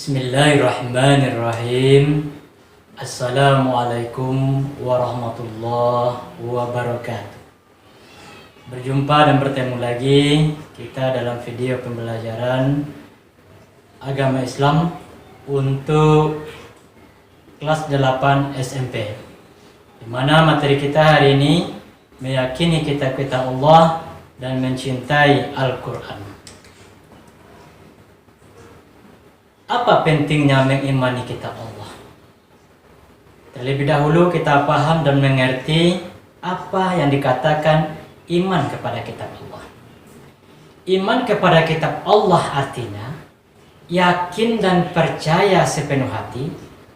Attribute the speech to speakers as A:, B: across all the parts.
A: Bismillahirrahmanirrahim. Assalamualaikum warahmatullahi wabarakatuh. Berjumpa dan bertemu lagi kita dalam video pembelajaran agama Islam untuk kelas 8 SMP, di mana materi kita hari ini meyakini kitab-kitab Allah dan mencintai Al-Quran. Apa pentingnya mengimani kitab Allah? Terlebih dahulu kita paham dan mengerti apa yang dikatakan iman kepada kitab Allah. Iman kepada kitab Allah artinya yakin dan percaya sepenuh hati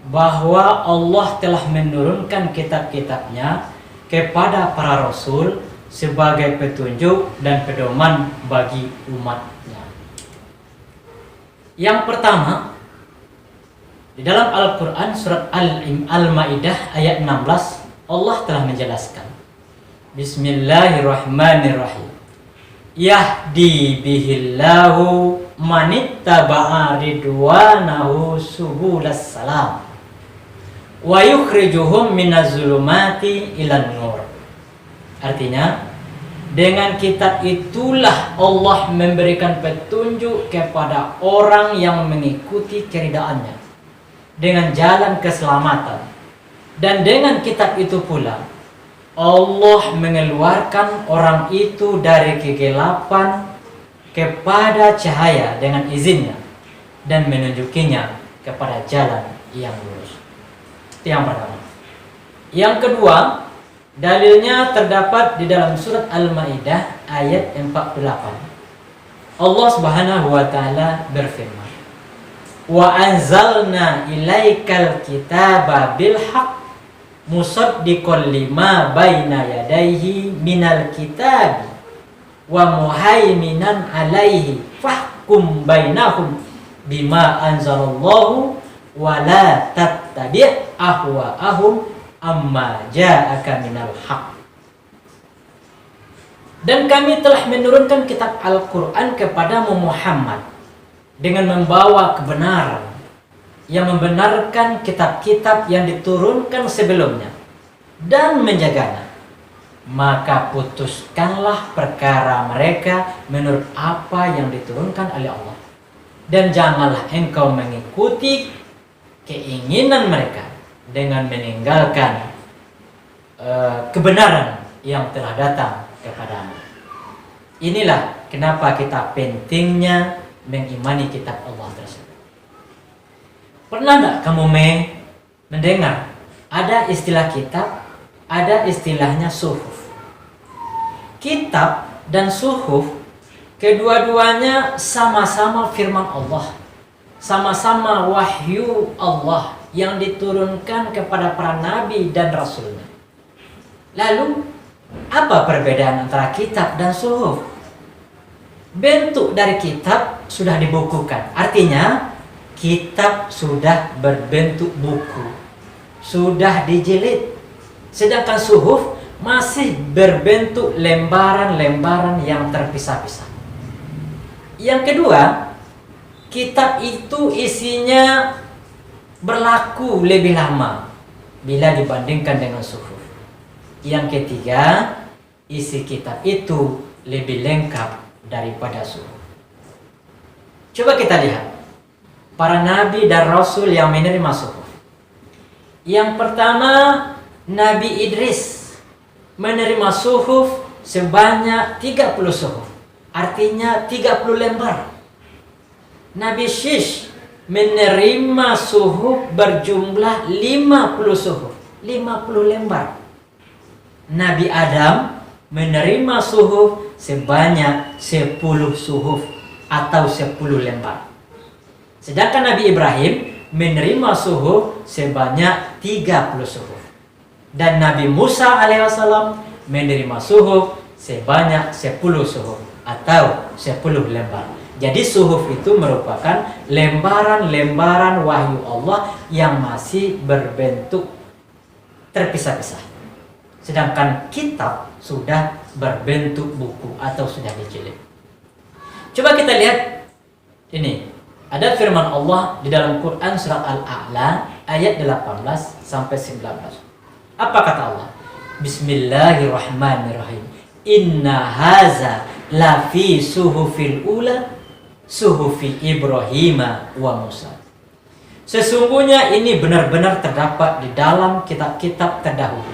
A: bahwa Allah telah menurunkan kitab-kitabnya kepada para rasul sebagai petunjuk dan pedoman bagi umatnya. Yang pertama, di dalam Al-Quran surat Al-Ma'idah ayat 16 Allah telah menjelaskan, Bismillahirrahmanirrahim, Yahdi bihillahu manittaba'a ridwanahu subulas salam wa yukhrijuhum minaz zulumati ilan nur. Artinya, dengan kitab itulah Allah memberikan petunjuk kepada orang yang mengikuti keridaannya dengan jalan keselamatan. Dan dengan kitab itu pula Allah mengeluarkan orang itu dari kegelapan kepada cahaya dengan izinnya dan menunjukinya kepada jalan yang lurus. Itu yang pertama. Yang kedua, dalilnya terdapat di dalam surat Al-Ma'idah ayat 48. Allah Subhanahu wa taala berfirman, "Wa anzalna ilaikal kitaba bil haqq musaddiqan lima baina yadayhi minal kitabi wa muhaiminan alaihi fahkum bainahum bima anzalallahu wa la tattabi' ahwa'ahum amma ja'aka minal haq." Dan kami telah menurunkan kitab Al-Quran kepadamu Muhammad dengan membawa kebenaran yang membenarkan kitab-kitab yang diturunkan sebelumnya dan menjaganya. Maka putuskanlah perkara mereka menurut apa yang diturunkan oleh Allah, dan janganlah engkau mengikuti keinginan mereka dengan meninggalkan kebenaran yang telah datang kepadamu. Inilah kenapa kita pentingnya mengimani kitab Allah tersebut. Pernah tidak kamu mendengar ada istilah kitab, ada istilahnya suhuf? Kitab dan suhuf kedua-duanya sama-sama firman Allah, sama-sama wahyu Allah yang diturunkan kepada para nabi dan rasulnya. Lalu, apa perbedaan antara kitab dan suhuf? Bentuk dari kitab sudah dibukukan, artinya kitab sudah berbentuk buku, sudah dijilid. Sedangkan suhuf masih berbentuk lembaran-lembaran yang terpisah-pisah. Yang kedua, kitab itu isinya berlaku lebih lama bila dibandingkan dengan suhuf. Yang ketiga, isi kitab itu lebih lengkap daripada suhuf. Coba kita lihat para nabi dan rasul yang menerima suhuf. Yang pertama, Nabi Idris menerima suhuf sebanyak 30 suhuf, artinya 30 lembar. Nabi Shish menerima suhuf berjumlah 50 suhuf, 50 lembar. Nabi Adam menerima suhuf sebanyak 10 suhuf atau 10 lembar. Sedangkan Nabi Ibrahim menerima suhuf sebanyak 30 suhuf. Dan Nabi Musa alaihissalam menerima suhuf sebanyak 10 suhuf atau 10 lembar. Jadi suhuf itu merupakan lembaran-lembaran wahyu Allah yang masih berbentuk terpisah-pisah. Sedangkan kitab sudah berbentuk buku atau sudah dijilid. Coba kita lihat ini Ada firman Allah di dalam Quran surat Al-A'la ayat 18 sampai 19. Apa kata Allah? Bismillahirrahmanirrahim. Inna haza la fi suhufil ula suhufi Ibrahim wa Musa. Sesungguhnya ini benar-benar terdapat di dalam kitab-kitab terdahulu,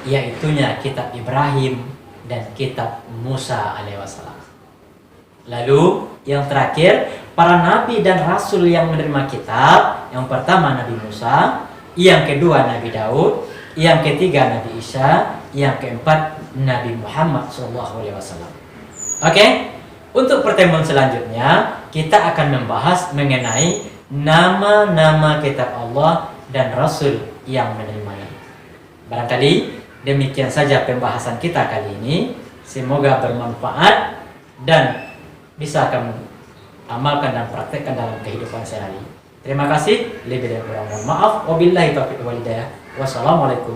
A: yaitunya kitab Ibrahim dan kitab Musa alaihi wasallam. Lalu yang terakhir, para nabi dan rasul yang menerima kitab, yang pertama Nabi Musa, yang kedua Nabi Daud, yang ketiga Nabi Isa, yang keempat Nabi Muhammad SAW. Oke, untuk pertemuan selanjutnya kita akan membahas mengenai nama-nama kitab Allah dan rasul yang menerimanya. Barangkali demikian saja pembahasan kita kali ini. Semoga bermanfaat dan bisa kamu amalkan dan praktekkan dalam kehidupan sehari. Terima kasih. Lebih dan kurang mohon maaf. Wabillahi taufiq wal hidayah. Wassalamualaikum